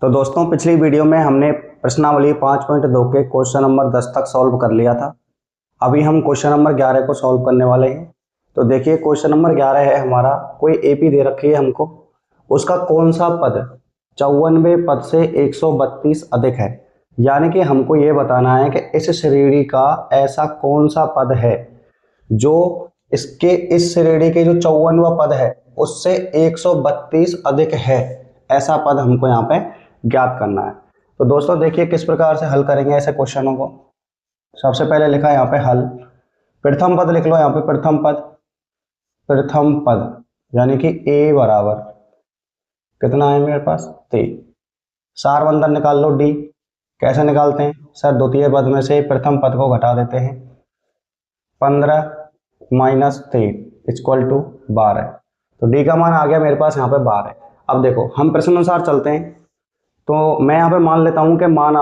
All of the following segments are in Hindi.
तो दोस्तों पिछली वीडियो में हमने प्रश्नावली 5.2 के क्वेश्चन नंबर 10 तक सॉल्व कर लिया था। अभी हम क्वेश्चन नंबर 11 को सॉल्व करने वाले हैं। तो देखिए क्वेश्चन नंबर 11 है हमारा, कोई एपी दे रखी है हमको, उसका कौन सा पद 54वें पद से 132 अधिक है। यानी कि हमको ये बताना है कि इस श्रेणी का ऐसा कौन सा पद है जो इसके इस श्रेणी के जो 54वां पद है उससे 132 अधिक है। ऐसा पद हमको यहाँ पे ज्ञात करना है। तो दोस्तों देखिए किस प्रकार से हल करेंगे ऐसे क्वेश्चनों को। सबसे पहले लिखा है यहाँ पे हल, प्रथम पद लिख लो यहाँ पे, प्रथम पद यानी कि a बराबर कितना है मेरे पास 3। सार बंधन निकाल लो d। कैसे निकालते हैं सर, द्वितीय पद में से प्रथम पद को घटा देते हैं। 15 माइनस 3 इक्वल टू 12। तो d का मान आ गया मेरे पास यहाँ पे 12। अब देखो हम प्रश्न अनुसार चलते हैं। तो मैं यहाँ पे मान लेता हूँ कि माना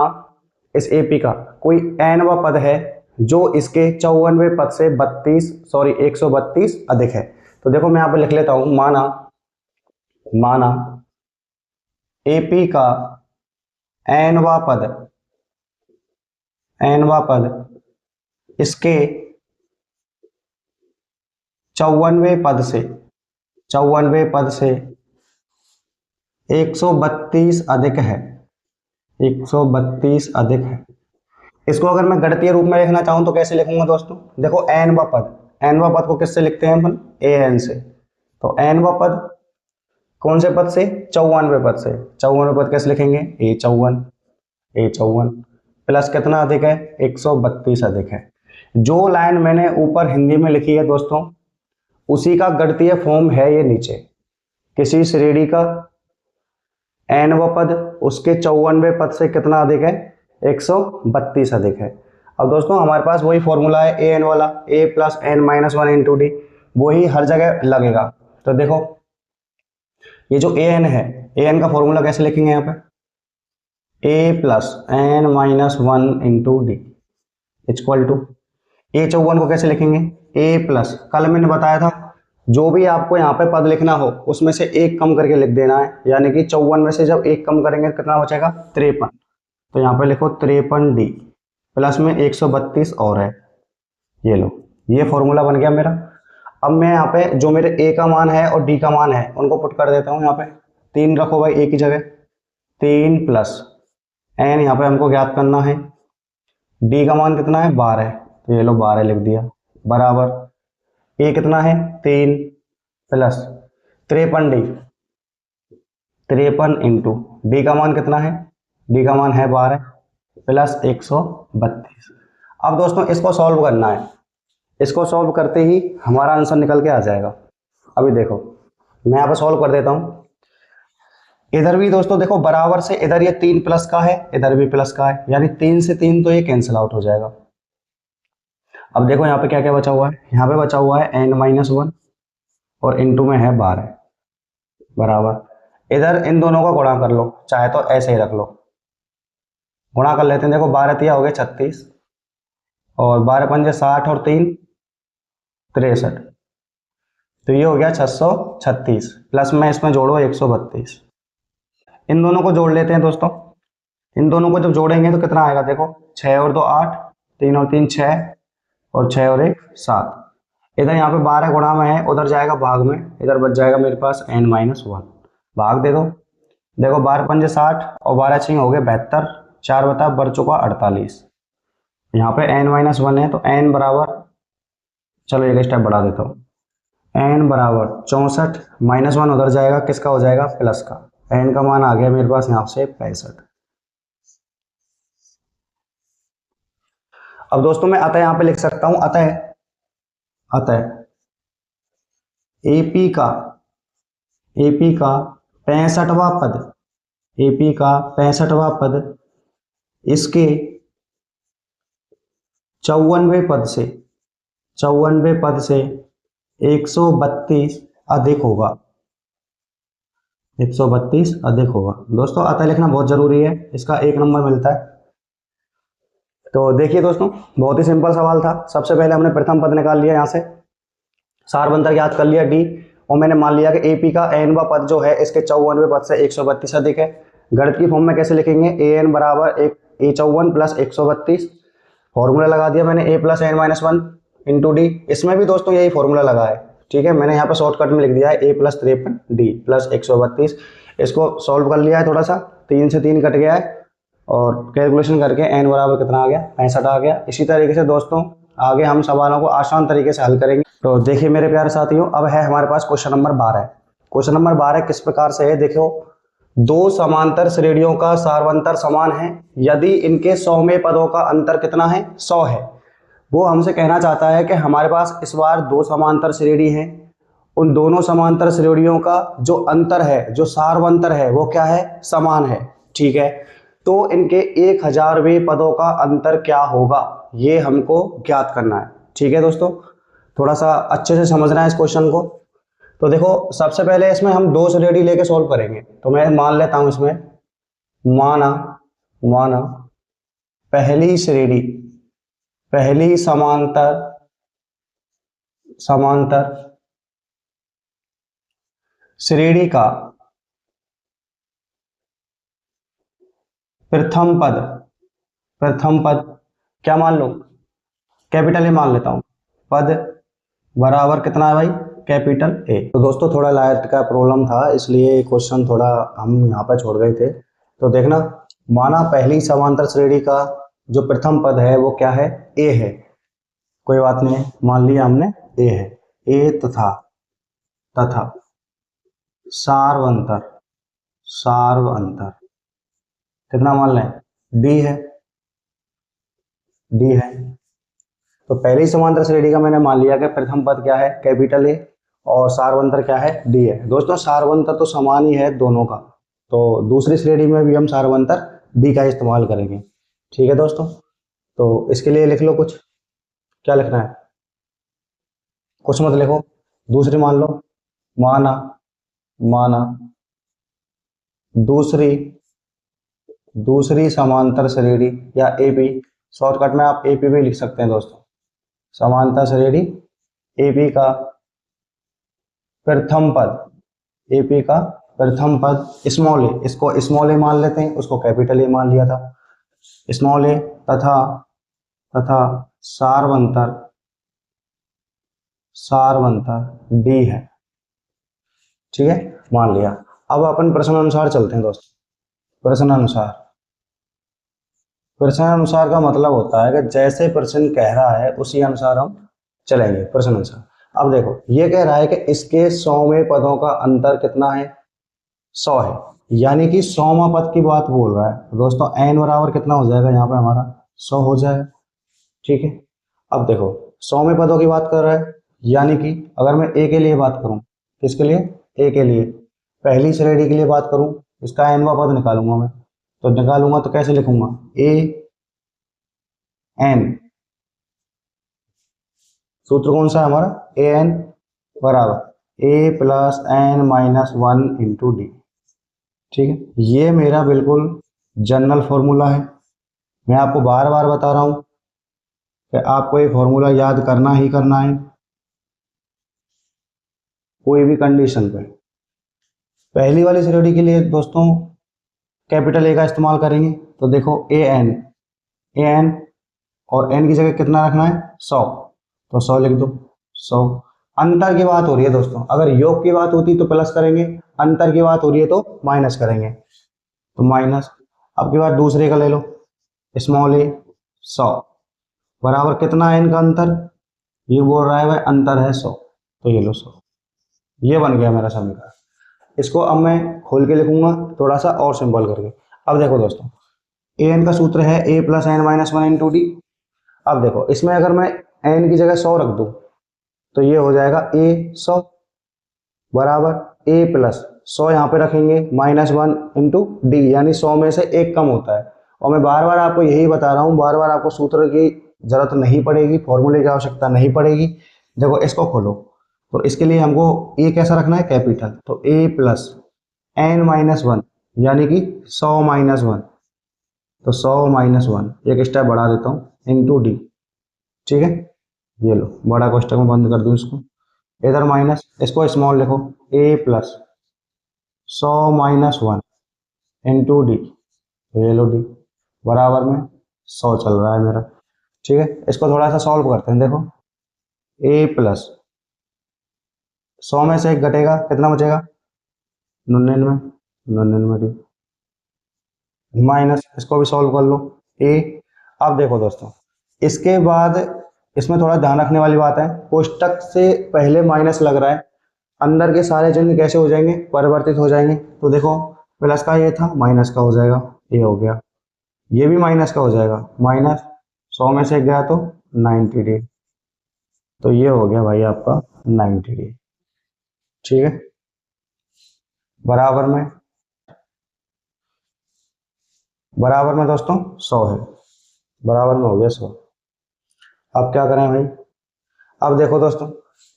इस एपी का कोई nवा पद है जो इसके 54वें पद से 132 अधिक है। तो देखो मैं यहाँ पे लिख लेता हूँ, माना एपी का nवा पद इसके 54वें पद से 132 अधिक है, 132 अधिक है। इसको अगर मैं गणितीय रूप में लिखना चाहूं तो कैसे लिखूंगा दोस्तों, देखो nवा पद को किससे लिखते हैं अपन, an से। तो nवा पद कौन से पद से, 54वें पद से। 54वें पद कैसे लिखेंगे, a54 प्लस कितना अधिक है, 132 अधिक है। जो लाइन मैंने ऊपर हिंदी में लिखी है दोस्तों उसी का गणितीय फॉर्म है ये नीचे। किसी श्रेणी का nवा पद उसके 54वें पद से कितना अधिक है, 132 अधिक है। अब दोस्तों हमारे पास वही फॉर्मूला है an वाला, a plus n minus 1 into D, वही हर जगह लगेगा। तो देखो ये जो an है, an का फॉर्मूला कैसे लिखेंगे यहाँ पे, a plus n minus 1 into D equal to a54 को कैसे लिखेंगे, a प्लस, कल मैंने बताया था जो भी आपको यहाँ पे पद लिखना हो उसमें से एक कम करके लिख देना है। यानी कि 54 में से जब एक कम करेंगे तो कितना बचेगा, 53। तो यहाँ पे लिखो 53d प्लस में 132 और है, ये लो, ये फॉर्मूला बन गया मेरा। अब मैं यहाँ पे जो मेरे a का मान है और d का मान है उनको पुट कर देता हूँ। यहाँ पे 3 रखो भाई a की जगह, 3 प्लस n यहाँ पे हमको ज्ञात करना है, d का मान कितना है 12, तो ये लो 12 लिख दिया, बराबर a कितना है 3 प्लस 53d, 53 इंटू डी का मान कितना है, डी का मान है 12 प्लस 132। अब दोस्तों इसको सॉल्व करना है, इसको सॉल्व करते ही हमारा आंसर निकल के आ जाएगा। अभी देखो मैं यहाँ पे सॉल्व कर देता हूँ। इधर भी दोस्तों देखो बराबर से, इधर ये 3 प्लस का है, इधर भी प्लस का है, यानी 3 से 3 तो ये कैंसिल आउट हो जाएगा। अब देखो यहाँ पे क्या क्या बचा हुआ है, यहाँ पे बचा हुआ है n माइनस 1 और इंटू में है 12 बराबर, इधर इन दोनों का गुणा कर लो, चाहे तो ऐसे ही रख लो, गुणा कर लेते हैं। देखो 12 तिया हो गए 36 और 12 पंजे 60 और 3 63, तो ये हो गया 636 प्लस में इसमें जोड़ो 132। इन दोनों को जोड़ लेते हैं दोस्तों, इन दोनों को जब जोड़ेंगे तो कितना आएगा, देखो 6 और 2 8, 3 और 3 6 और 6 और 1 7। इधर यहाँ पे 12 गुणा में है, उधर जाएगा भाग में, इधर बच जाएगा मेरे पास n माइनस 1, भाग दे दो। देखो 12 पंजे 60 और 12 छिंग हो गए 72, 4 बता बढ़ चुका 48। यहाँ पे n माइनस 1 है तो n बराबर, चलो एक स्टेप बढ़ा देता हूँ, n बराबर 64 माइनस 1 उधर जाएगा, किसका हो जाएगा, प्लस का। n का मान आ गया मेरे पास यहाँ से 65। अब दोस्तों मैं अतः यहाँ पे लिख सकता हूँ, अतः एपी का 65वां पद, एपी का 65वां पद इसके 54वें पद से 132 अधिक होगा, 132 अधिक होगा। दोस्तों अतः लिखना बहुत जरूरी है, इसका 1 नंबर मिलता है। तो देखिए दोस्तों बहुत ही सिंपल सवाल था। सबसे पहले हमने प्रथम पद निकाल लिया, यहाँ से सार बंधन याद कर लिया डी, और मैंने मान लिया कि एपी का nवा पद जो है इसके 54वें पद से 132 अधिक है। गणित की फॉर्म में कैसे लिखेंगे, ए एन बराबर एक A54 प्लस 132, फॉर्मूला लगा दिया मैंने a plus N minus one into D. इसमें भी दोस्तों यही फॉर्मूला लगा है, ठीक है, मैंने यहाँ पे शॉर्टकट में लिख दिया है a प्लस 53 डी प्लस 132। इसको सॉल्व कर लिया है थोड़ा सा, 3 से 3 कट गया है और कैलकुलेशन करके n बराबर कितना आ गया, 65 आ गया। इसी तरीके से दोस्तों आगे हम सवालों को आसान तरीके से हल करेंगे। तो देखिए मेरे प्यारे साथियों, अब है हमारे पास क्वेश्चन नंबर 12। क्वेश्चन नंबर 12 किस प्रकार से है, देखो, दो समांतर श्रेणियों का सार्वंतर समान है यदि इनके 100वें पदों का अंतर कितना है, 100 है। वो हमसे कहना चाहता है कि हमारे पास इस बार दो समांतर श्रेणी हैं, उन दोनों समांतर श्रेणियों का जो अंतर है, जो सार्वंतर है, वो क्या है, समान है, ठीक है। तो इनके 1000वें पदों का अंतर क्या होगा, ये हमको ज्ञात करना है, ठीक है दोस्तों। थोड़ा सा अच्छे से समझना है इस क्वेश्चन को। तो देखो सबसे पहले इसमें हम दो श्रेणी लेके सॉल्व करेंगे। तो मैं मान लेता हूं इसमें, माना पहली श्रेणी, पहली समांतर श्रेणी का प्रथम पद क्या मान लो, कैपिटल ए मान लेता हूं, पद बराबर कितना है भाई, कैपिटल ए। तो दोस्तों थोड़ा लाइट का प्रॉब्लम था इसलिए क्वेश्चन थोड़ा हम यहाँ पर छोड़ गए थे। तो देखना, माना पहली समांतर श्रेणी का जो प्रथम पद है वो क्या है, ए है, कोई बात नहीं है, मान लिया हमने ए है, ए तथा सार्वंतर कितना मान लें, डी है। तो पहली समांतर श्रेणी का मैंने मान लिया कि प्रथम पद क्या है, कैपिटल ए, और सार्वंतर क्या है, डी है। दोस्तों सार्वंतर तो समान ही है दोनों का, तो दूसरी श्रेणी में भी हम सार्वंतर डी का इस्तेमाल करेंगे, ठीक है दोस्तों। तो इसके लिए लिख लो कुछ, क्या लिखना है, कुछ मत लिखो, दूसरी मान लो, माना दूसरी समांतर श्रेणी या एपी, शॉर्टकट में आप एपी भी लिख सकते हैं दोस्तों, समांतर श्रेणी एपी का प्रथम पद स्मॉल ए, इसको स्मॉल ए मान लेते हैं, उसको कैपिटल ए मान लिया था, स्मॉल ए तथा सार्वंतर डी है, ठीक है, मान लिया। अब अपन प्रश्न अनुसार चलते हैं दोस्तों। प्रश्न अनुसार का मतलब होता है कि जैसे प्रश्न कह रहा है उसी अनुसार हम चलेंगे प्रश्न अनुसार। अब देखो ये कह रहा है कि इसके 100वें पदों का अंतर कितना है, 100 है, यानी कि 100वां पद की बात बोल रहा है। तो दोस्तों n बराबर कितना हो जाएगा, यहाँ पे हमारा 100 हो जाएगा, ठीक है। अब देखो 100वें पदों की बात कर रहा है, यानी कि अगर मैं ए के लिए बात करूं, किसके लिए, ए के लिए, पहली श्रेणी के लिए बात करूं, इसका nवां पद निकालूंगा मैं, तो निकालूंगा तो कैसे लिखूंगा, ए एन, सूत्र कौन सा है हमारा, ए एन बराबर a plus N minus one into d, ठीक है। ये मेरा बिल्कुल जनरल फॉर्मूला है, मैं आपको बार बार बता रहा हूं कि आपको ये फॉर्मूला याद करना ही करना है कोई भी कंडीशन पे। पहली वाली श्रेणी के लिए दोस्तों कैपिटल ए का इस्तेमाल करेंगे, तो देखो ए एन और एन की जगह कितना रखना है, 100, तो 100 लिख दो, 100। अंतर की बात हो रही है दोस्तों, अगर योग की बात होती तो प्लस करेंगे, अंतर की बात हो रही है तो माइनस करेंगे, तो माइनस। अब की बात दूसरे का ले लो, स्मॉल ए 100 बराबर कितना है इनका अंतर, ये बोल रहा है भाई अंतर है 100, तो ये लो 100, ये बन गया मेरा समीकरण। इसको अब मैं खोल के लिखूंगा थोड़ा सा और सिंपल करके। अब देखो दोस्तों ए एन का सूत्र है a plus N minus one into d. अब देखो इसमें अगर मैं एन की जगह 100 रख दूं तो ये हो जाएगा ए 100 बराबर ए प्लस 100 यहाँ पे रखेंगे माइनस वन इंटू डी, यानी 100 में से एक कम होता है। और मैं बार बार आपको यही बता रहा हूँ, बार बार आपको सूत्र की जरूरत नहीं पड़ेगी, फॉर्मूले की आवश्यकता नहीं पड़ेगी। देखो इसको खोलो, तो इसके लिए हमको ए कैसा रखना है, कैपिटल, तो ए प्लस एन माइनस वन यानी कि 100 माइनस वन, तो 100 माइनस वन, एक स्टेप बढ़ा देता हूँ, इंटू डी, ठीक है। ये लो बड़ा कोष्टक में बंद कर दूं इसको, इधर माइनस, इसको स्मॉल लिखो, a plus 100 minus one into d, तो ये लो डी बराबर में 100 चल रहा है मेरा। ठीक है, इसको थोड़ा सा सॉल्व करते हैं। देखो ए प्लस 100 में से एक घटेगा, कितना बचेगा 99, 99 डी माइनस, इसको भी सॉल्व कर लो ए। अब देखो दोस्तों, इसके बाद इसमें थोड़ा ध्यान रखने वाली बात है, कोष्टक से पहले माइनस लग रहा है, अंदर के सारे चिन्ह कैसे हो जाएंगे, परिवर्तित हो जाएंगे। तो देखो प्लस का ये था, माइनस का हो जाएगा, ये हो गया, ये भी माइनस का हो जाएगा, माइनस 100 में से गया तो 90 डी, तो ये हो गया भाई आपका 90 डी। ठीक है, बराबर में दोस्तों 100 है, बराबर में हो गया 100। अब क्या करें भाई, अब देखो दोस्तों,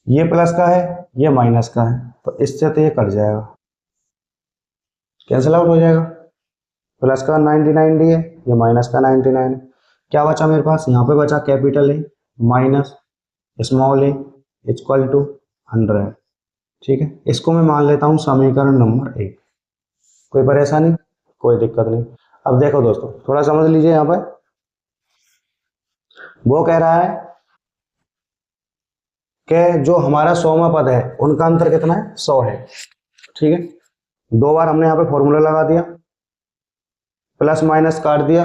ये प्लस का है, ये माइनस का है, तो इससे तो ये कट जाएगा, कैंसिल आउट हो जाएगा। प्लस का 99 डी है, ये माइनस का 99 है। क्या बचा मेरे पास, यहाँ पे बचा capital A minus small A equal to 100। ठीक है, इसको मैं मान लेता हूँ समीकरण नंबर 1। कोई परेशानी, कोई दिक्कत नहीं। अब देखो दोस्तों, थोड़ा समझ लीजिए, यहाँ पर वो कह रहा है कि जो हमारा 100वां पद है उनका अंतर कितना है, 100 है। ठीक है, दो बार हमने यहाँ पे फॉर्मूला लगा दिया, प्लस माइनस काट दिया,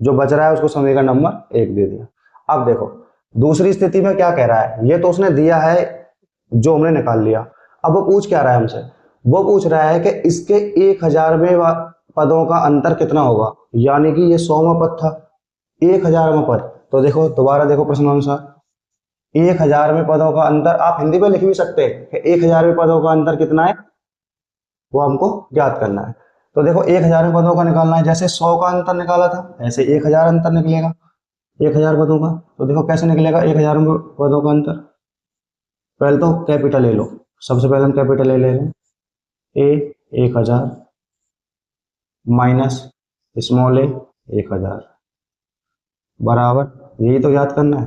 जो बच रहा है उसको समीकरण नंबर 1 दे दिया। अब देखो दूसरी स्थिति में क्या कह रहा है, ये तो उसने दिया है जो हमने निकाल लिया। अब वो पूछ क्या रहा है हमसे, वो पूछ रहा है कि इसके 1000वें पदों का अंतर कितना होगा, यानी कि ये 100वां पद था, 1000वां पद। तो देखो दोबारा देखो प्रश्न अनुसार, 1000वें पदों का अंतर आप हिंदी में लिख भी सकते हैं कि 1000वें पदों का अंतर कितना है, वो हमको ज्ञात करना है। तो देखो 1000वें पदों का निकालना है, जैसे 100 का अंतर निकाला था ऐसे 1000 अंतर निकलेगा, 1000 पदों का। तो देखो कैसे निकलेगा 1000वें पदों का अंतर, पहले तो कैपिटल ए लो, सबसे पहले हम कैपिटल ए ले लें, ए 1000 माइनस स्मॉल ए 1000 बराबर, यही तो याद करना है।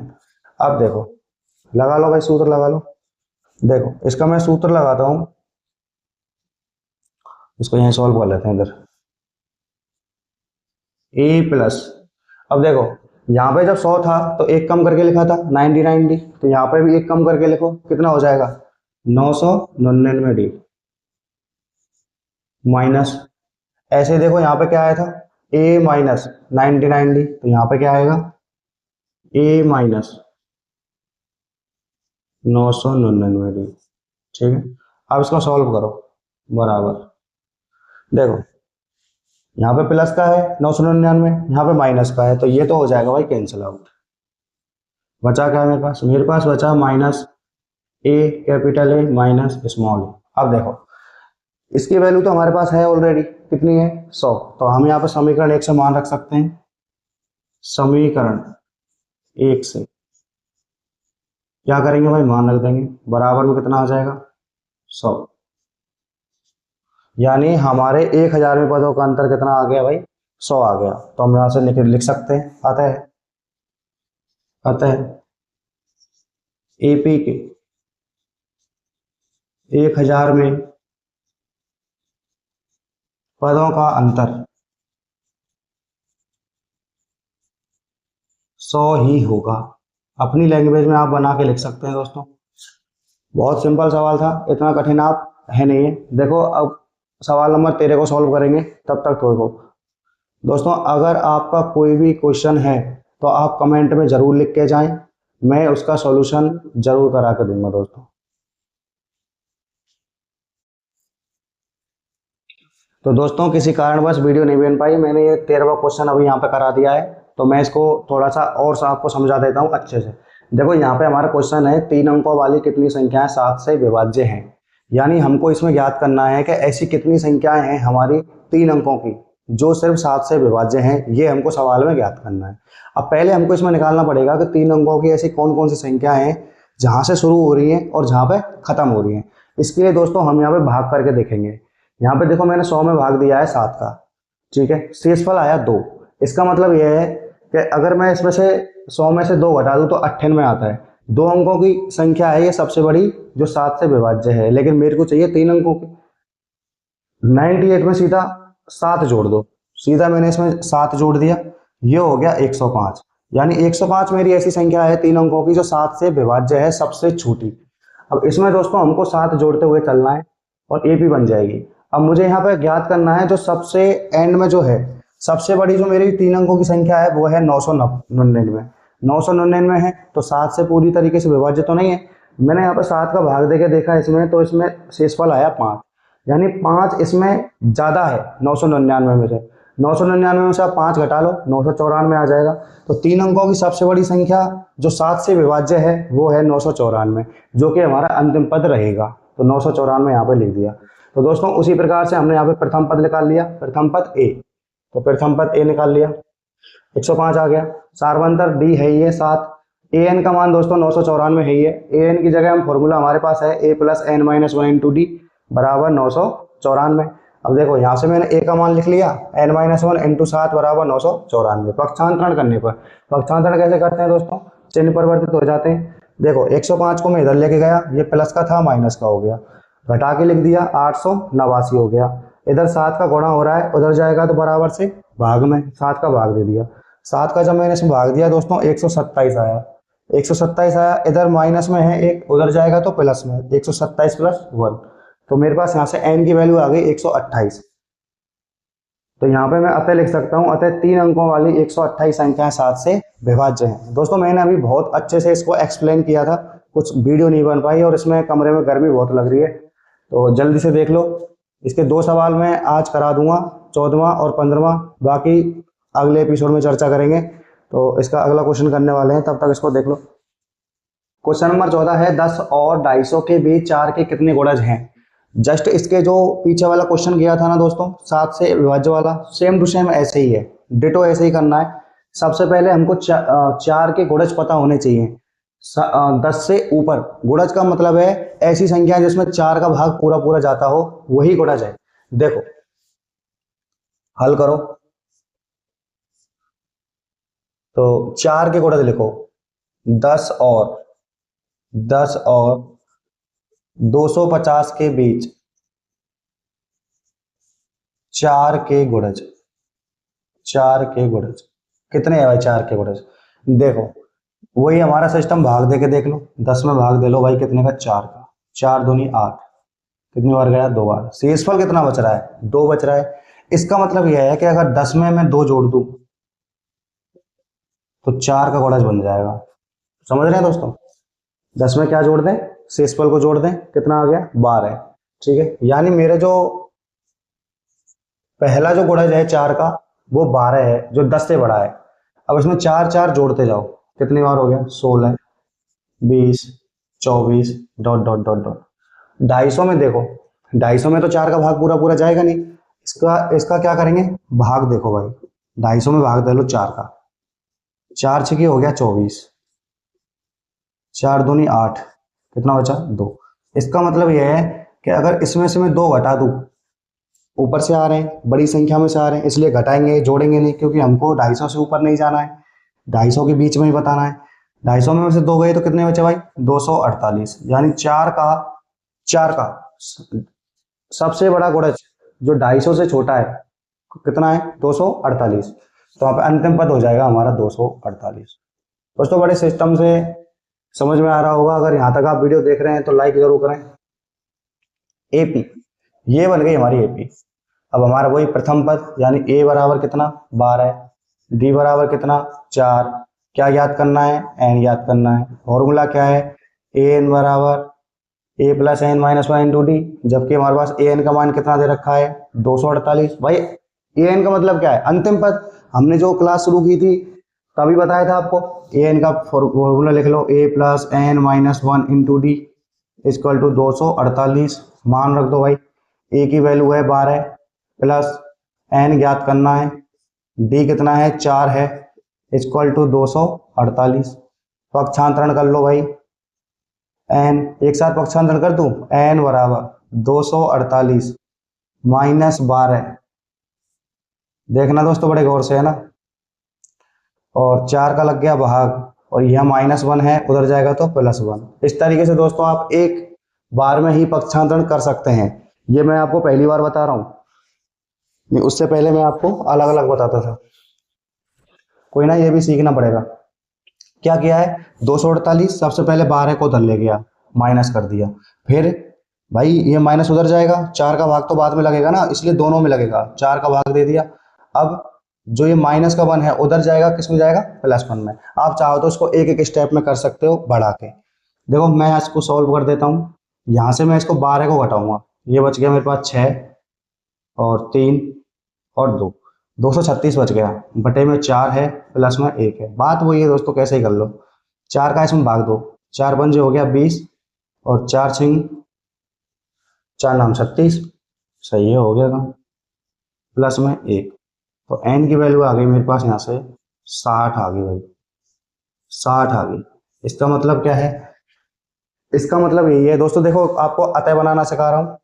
अब देखो लगा लो भाई, सूत्र लगा लो। देखो इसका मैं सूत्र लगाता हूं, इसको यहीं सॉल्व कर लेते हैं इधर, ए प्लस, अब देखो यहाँ पे जब 100 था तो एक कम करके लिखा था 99 डी, तो यहाँ पे भी एक कम करके लिखो, कितना हो जाएगा 999 डी माइनस, ऐसे देखो यहाँ पे क्या आया था ए माइनस 99 डी, तो यहाँ पे क्या आएगा ए माइनस 999 डी। ठीक है, अब इसको सॉल्व करो, बराबर, देखो यहाँ पे प्लस का है 999, यहाँ पे माइनस का है, तो ये तो हो जाएगा भाई कैंसिल आउट। बचा क्या है मेरे पास, बचा minus a capital A minus small a. अब देखो इसकी वैल्यू तो हमारे पास है ऑलरेडी, कितनी है 100, तो हम यहाँ पे समीकरण 1 से मान रख सकते हैं, समीकरण 1 से क्या करेंगे भाई, मान रख देंगे, बराबर में कितना आ जाएगा 100, यानी हमारे 1000वें पदों का अंतर कितना आ गया भाई 100 आ गया। तो हम यहाँ से लिख सकते हैं, अतः एपी के 1000 में पदों का अंतर 100 ही होगा। अपनी लैंग्वेज में आप बना के लिख सकते हैं दोस्तों, बहुत सिंपल सवाल था, इतना कठिन आप है नहीं है। देखो अब सवाल नंबर 13 को सॉल्व करेंगे, तब तक तो दोस्तों अगर आपका कोई भी क्वेश्चन है तो आप कमेंट में जरूर लिख के जाएं, मैं उसका सॉल्यूशन जरूर करा के दूंगा दोस्तों। तो दोस्तों किसी कारणवश वीडियो नहीं बन पाई, मैंने ये 13वां क्वेश्चन अभी यहाँ पे करा दिया है, तो मैं इसको थोड़ा सा और सा आपको समझा देता हूँ अच्छे से। देखो यहाँ पे हमारा क्वेश्चन है 3 अंकों वाली कितनी संख्याएं 7 से विभाज्य हैं, यानी हमको इसमें ज्ञात करना है कि ऐसी कितनी संख्याएं हैं हमारी 3 अंकों की जो सिर्फ 7 से विभाज्य हैं, ये हमको सवाल में ज्ञात करना है। अब पहले हमको इसमें निकालना पड़ेगा कि 3 अंकों की ऐसी कौन कौन सी संख्याएं हैं जहाँ से शुरू हो रही हैं और जहाँ पे खत्म हो रही हैं। इसके लिए दोस्तों हम यहाँ पे भाग करके देखेंगे। यहाँ पे देखो मैंने 100 में भाग दिया है 7 का, ठीक है, शेषफल आया 2। इसका मतलब यह है कि अगर मैं इसमें से 100 में से 2 घटा दूं तो 98 आता है। 2 अंकों की संख्या है ये सबसे बड़ी जो 7 से विभाज्य है, लेकिन मेरे को चाहिए 3 अंकों की। 98 में सीधा 7 जोड़ दो, सीधा मैंने इसमें 7 जोड़ दिया, ये हो गया 105। यानी 105 मेरी ऐसी संख्या है 3 अंकों की जो 7 से विभाज्य है, सबसे छोटी। अब इसमें दोस्तों हमको 7 जोड़ते हुए चलना है और एपी बन जाएगी। अब मुझे यहाँ पे ज्ञात करना है जो सबसे एंड में जो है सबसे बड़ी जो मेरी 3 अंकों की संख्या है वो है 999। 999 है तो 7 से पूरी तरीके से विभाज्य तो नहीं है। मैंने यहाँ पर 7 का भाग देके देखा इसमें, तो इसमें शेषफल आया 5, यानी 5 इसमें ज़्यादा है 999 में से। 999 में से आप 5 घटा लो, 994 आ जाएगा। तो 3 अंकों की सबसे बड़ी संख्या जो 7 से विभाज्य है वो है 994, जो कि हमारा अंतिम पद रहेगा। तो 994 यहाँ पे लिख दिया। तो दोस्तों उसी प्रकार से हमने यहाँ पे प्रथम पद निकाल लिया, प्रथम पद ए। तो प्रथम पद ए निकाल लिया, 105 आ गया। सार्वंतर डी है ये 7। ए एन का मान दोस्तों 994 है ये। ए एन की जगह हम फॉर्मूला हमारे पास है a plus N minus 1 into d बराबर 994। अब देखो यहाँ से मैंने ए का मान लिख लिया, एन माइनस 1 इंटू 7 बराबर 994। पक्षांतरण करने पर, पक्षांतरण कैसे करते हैं दोस्तों, चिन्ह परिवर्तित हो जाते हैं। देखो 105 को मैं इधर लेके गया, ये प्लस का था माइनस का हो गया, घटा के लिख दिया 889 हो गया। इधर 7 का गुणा हो रहा है, उधर जाएगा तो बराबर से भाग में 7 का भाग दे दिया। 7 का जब मैंने इसमें भाग दिया दोस्तों 127 आया, 127 आया। इधर माइनस में है एक, उधर जाएगा तो प्लस में, 127 प्लस 1। तो मेरे पास यहाँ से n की वैल्यू आ गई 128। तो यहाँ पे मैं अतः लिख सकता हूँ, अतः 3 अंकों वाली 128 संख्याएं 7 से विभाज्य हैं। दोस्तों मैंने अभी बहुत अच्छे से इसको एक्सप्लेन किया था, कुछ वीडियो नहीं बन पाई और इसमें कमरे में गर्मी बहुत लग रही है, तो जल्दी से देख लो। इसके 2 सवाल मैं आज करा दूंगा, 14वां और 15वां, बाकी अगले एपिसोड में चर्चा करेंगे। तो इसका अगला क्वेश्चन करने वाले हैं, तब तक इसको देख लो। क्वेश्चन नंबर 14 है 10 और 250 के बीच 4 के कितने गुणज हैं। जस्ट इसके जो पीछे वाला क्वेश्चन किया था ना दोस्तों 7 से विभाज्य वाला, सेम टू सेम ऐसे ही है, डिटो ऐसे ही करना है। सबसे पहले हमको 4 के गुणज पता होने चाहिए। 10 से ऊपर, गुणज का मतलब है ऐसी संख्या जिसमें 4 का भाग पूरा पूरा जाता हो, वही गुणज है। देखो हल करो, तो 4 के गुणज लिखो, 10 और 250 के बीच 4 के गुणज, 4 के गुणज कितने हैं भाई। 4 के गुणज देखो वही हमारा सिस्टम, भाग दे के देख लो, 10 में भाग दे लो भाई, कितने का 4 का, 4 दूनी 8, कितनी बार गया 2 बार। शेषफल कितना बच रहा है, 2 बच रहा है। इसका मतलब यह है कि अगर 10 में मैं 2 जोड़ दूं तो 4 का गुणज बन जाएगा। समझ रहे हैं दोस्तों, 10 में क्या जोड़ दें, शेषफल को जोड़ दें, कितना आ गया 12। ठीक है, यानी मेरे जो पहला जो गुणज है 4 का वो 12 है, जो 10 से बड़ा है। अब इसमें 4 4 जोड़ते जाओ, कितनी बार हो गया 16, 20, 24 डॉट डॉट डॉट डॉट। 250 में देखो, 250 में तो 4 का भाग पूरा पूरा जाएगा नहीं, इसका क्या करेंगे, भाग देखो भाई, 250 में भाग दे लो 4 का, 4 छकी हो गया 24, 4 दूनी 8, कितना बचा 2। इसका मतलब यह है कि अगर इसमें से मैं 2 घटा दूं, ऊपर से आ रहे हैं, बड़ी संख्या में से आ रहे हैं, इसलिए घटाएंगे जोड़ेंगे नहीं, क्योंकि हमको 250 से ऊपर नहीं जाना है, 250 के बीच में ही बताना है। 250 में से 2 गए तो कितने बचे भाई 248, यानी 4 का सबसे बड़ा गुणज जो 250 से छोटा है कितना है 248। तो यहाँ पे अंतिम पद हो जाएगा हमारा 248। दोस्तों बड़े सिस्टम से समझ में आ रहा होगा, अगर यहाँ तक आप वीडियो देख रहे हैं तो लाइक जरूर करें। एपी, ये बन गई हमारी एपी। अब हमारा वही प्रथम पद, यानी ए बराबर कितना 12, डी बराबर कितना 4, क्या याद करना है, एन याद करना है। फॉर्मूला क्या है, ए एन बराबर a plus N minus 1 into d, जबकि हमारे पास ए एन का मान कितना दे रखा है 248। भाई ए एन का मतलब क्या है, अंतिम पद। हमने जो क्लास शुरू की थी तभी बताया था आपको, ए एन का फॉर्मूला लिख लो, a plus N minus 1 into D equal to 248। मान रख दो भाई, ए की वैल्यू है 12 प्लस एन ज्ञात करना है, डी कितना है 4 है, इक्वल टू 248। पक्षांतरण कर लो भाई, एन एक साथ पक्षांतरण कर दूं, एन बराबर 248 माइनस 12, देखना दोस्तों बड़े गौर से है ना, और 4 का लग गया भाग, और यह -1 है, उधर जाएगा तो +1। इस तरीके से दोस्तों आप एक बार में ही पक्षांतरण कर सकते हैं। ये मैं आपको पहली बार बता रहा हूँ, नहीं, उससे पहले मैं आपको अलग अलग बताता था। कोई ना, ये भी सीखना पड़ेगा। क्या किया है, 248 सबसे पहले 12 को उधर ले गया, माइनस कर दिया। फिर भाई ये माइनस उधर जाएगा, 4 का भाग तो बाद में लगेगा ना, इसलिए दोनों में लगेगा, 4 का भाग दे दिया। अब जो ये माइनस का 1 है उधर जाएगा, किस में जाएगा, +1 में। आप चाहो तो इसको एक एक स्टेप में कर सकते हो बढ़ा के। देखो मैं इसको सॉल्व कर देता हूँ। यहाँ से मैं इसको 12 को घटाऊंगा, ये बच गया मेरे पास 6 और 3 और 2, 236 बच गया। बटे में 4 है, प्लस में 1 है। बात वही है दोस्तों, कैसे ही कर लो। 4 का इसमें भाग दो, 4 पंजे हो गया 20 और 4 छिंग 4 नाम 36, सही है, हो गया काम। प्लस में 1, तो n की वैल्यू आ गई मेरे पास यहाँ से 60 आ गई भाई, 60 आ गई। इसका मतलब क्या है, इसका मतलब यही है दोस्तों, देखो आपको अतः बनाना सिखा रहा हूँ।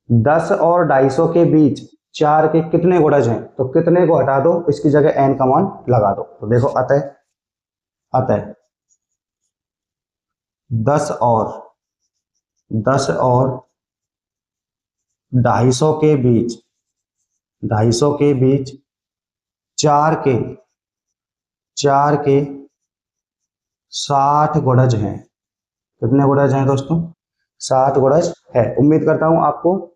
10 और 250 के बीच 4 के कितने गुणज हैं, तो कितने को हटा दो, इसकी जगह n का मान लगा दो। तो देखो अतः अतः 10 और 250 के बीच 250 के बीच 4 के 60 गुणज हैं। कितने गुणज हैं दोस्तों, 60 गुणज है। उम्मीद करता हूं आपको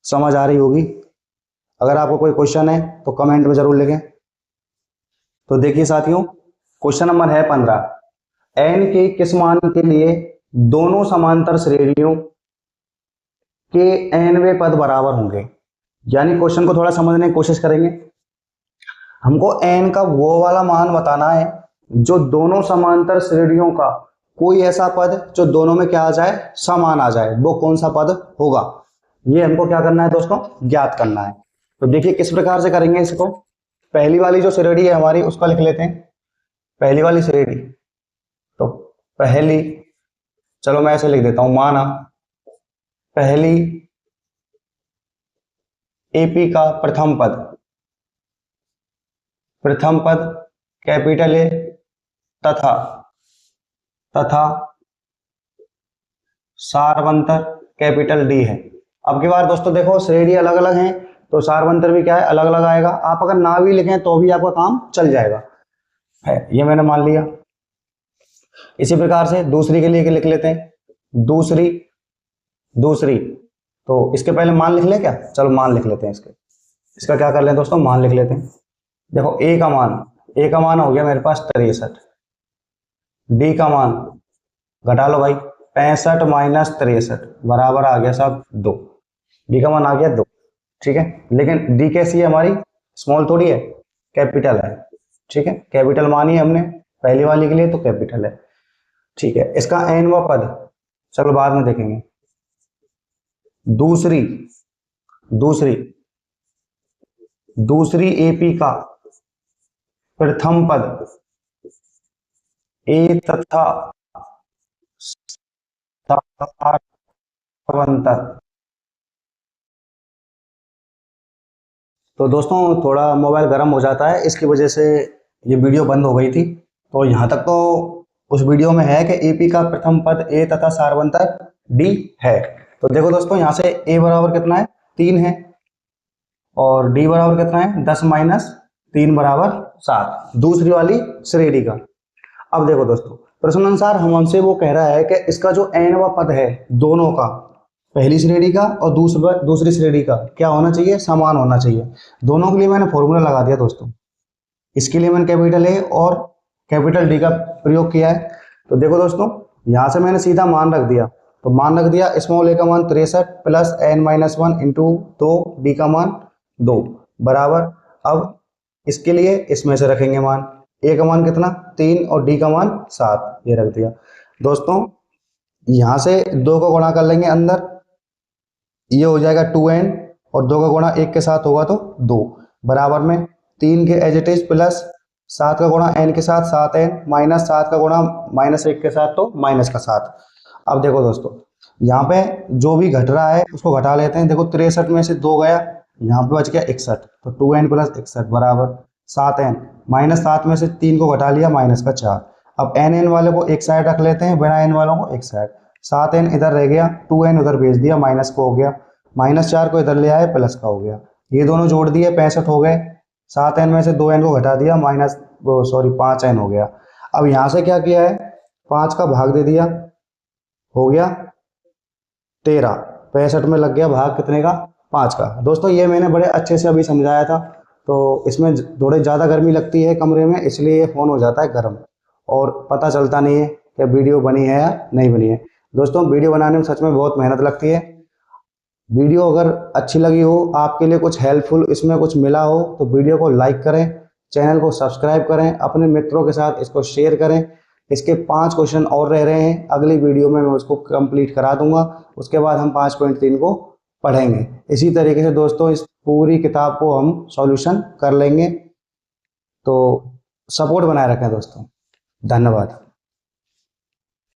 समझ आ रही होगी। अगर आपको कोई क्वेश्चन है तो कमेंट में जरूर लिखें। तो देखिए साथियों, क्वेश्चन नंबर है 15, n के किस मान के लिए दोनों समांतर श्रेणियों के nवें पद बराबर होंगे। यानी क्वेश्चन को थोड़ा समझने की कोशिश करेंगे। हमको n का वो वाला मान बताना है जो दोनों समांतर श्रेणियों का कोई ऐसा पद जो दोनों में क्या आ जाए, समान आ जाए। वो कौन सा पद होगा, ये हमको क्या करना है दोस्तों, ज्ञात करना है। तो देखिए किस प्रकार से करेंगे इसको। पहली वाली जो श्रेणी है हमारी उसका लिख लेते हैं, पहली वाली श्रेणी। तो पहली, चलो मैं ऐसे लिख देता हूं, माना पहली एपी का प्रथम पद कैपिटल ए तथा सारवंतर कैपिटल डी है। अब की बार दोस्तों देखो श्रेणी अलग अलग हैं, तो सारवंतर भी क्या है, अलग अलग आएगा। आप अगर ना भी लिखें तो भी आपका काम चल जाएगा, है ये मैंने मान लिया। इसी प्रकार से दूसरी के लिए लिख लेते हैं, दूसरी तो इसके पहले मान लिख ले क्या, चलो मान लिख लेते हैं। इसका क्या कर लें दोस्तों, मान लिख लेते हैं। देखो ए का मान हो गया मेरे पास 63, डी का मान घटा लो भाई, 65 माइनस 63 बराबर आ गया साहब 2। डी का मान आ गया 2, ठीक है। लेकिन डी कैसी है हमारी, स्मॉल थोड़ी है, कैपिटल है, ठीक है। कैपिटल मानी हमने पहली वाली के लिए, तो कैपिटल है, ठीक है। इसका nवां पद चलो बाद में देखेंगे। दूसरी एपी का प्रथम पद ए तथा सारवंतर। तो दोस्तों थोड़ा मोबाइल गर्म हो जाता है, इसकी वजह से ये वीडियो बंद हो गई थी। तो यहाँ तक तो उस वीडियो में है कि एपी का प्रथम पद ए तथा सारवंतर डी है। तो देखो दोस्तों यहाँ से ए बराबर कितना है, 3 है, और डी बराबर कितना है, 10 माइनस 3 बराबर 7, दूसरी वाली श्रेणी का। अब देखो दोस्तों प्रश्न अनुसार हमसे वो कह रहा है कि इसका जो nवां पद है दोनों का, पहली श्रेणी का और दूसरी श्रेणी का, क्या होना चाहिए, समान होना चाहिए। दोनों के लिए मैंने फॉर्मूला लगा दिया दोस्तों। इसके लिए मैंने कैपिटल ए और कैपिटल डी का प्रयोग किया है। तो देखो दोस्तों यहाँ से मैंने सीधा मान रख दिया, तो मान रख दिया स्मॉल ए का मान 63 प्लस n-1 इंटू 2 डी का मान 2 बराबर। अब इसके लिए इसमें से रखेंगे मान, ए का मान कितना 3 और डी का मान 7, ये रख दिया दोस्तों। यहाँ से 2 का गुणा कर लेंगे अंदर, ये हो जाएगा 2n और 2 का गुणा 1 के साथ होगा तो 2 बराबर में 3 के एज इट इज प्लस 7 का गुणा n के साथ 7n माइनस 7 का गुणा -1 के साथ तो माइनस का 7। अब देखो दोस्तों यहाँ पे जो भी घट रहा है उसको घटा लेते हैं। देखो 63 में से 2 गया, यहाँ पे बच गया 61, तो 2n प्लस 61 बराबर 7n माइनस 7 में से 3 को घटा लिया माइनस का 4। अब n वाले को एक साइड रख लेते हैं, बिना n वालों को एक साइड। 7n इधर रह गया, 2n उधर भेज दिया, माइनस को हो गया, -4 को इधर ले आए, प्लस का हो गया। ये दोनों जोड़ दिए 65 हो गए। 7n में से 2n को घटा दिया, माइनस 5n हो गया। अब यहाँ से क्या किया है, 5 का भाग दे दिया, हो गया 13। 65 में लग गया भाग कितने का, 5 का। दोस्तों ये मैंने बड़े अच्छे से अभी समझाया था, तो इसमें थोड़ी ज़्यादा गर्मी लगती है कमरे में, इसलिए ये फ़ोन हो जाता है गर्म और पता चलता नहीं है कि वीडियो बनी है या नहीं बनी है। दोस्तों वीडियो बनाने में सच में बहुत मेहनत लगती है। वीडियो अगर अच्छी लगी हो, आपके लिए कुछ हेल्पफुल इसमें कुछ मिला हो, तो वीडियो को लाइक करें, चैनल को सब्सक्राइब करें, अपने मित्रों के साथ इसको शेयर करें। इसके 5 क्वेश्चन और रह रहे हैं, अगली वीडियो में मैं उसको कंप्लीट करा दूंगा। उसके बाद हम 5.3 को पढ़ेंगे। इसी तरीके से दोस्तों इस पूरी किताब को हम सॉल्यूशन कर लेंगे। तो सपोर्ट बनाए रखें दोस्तों। धन्यवाद।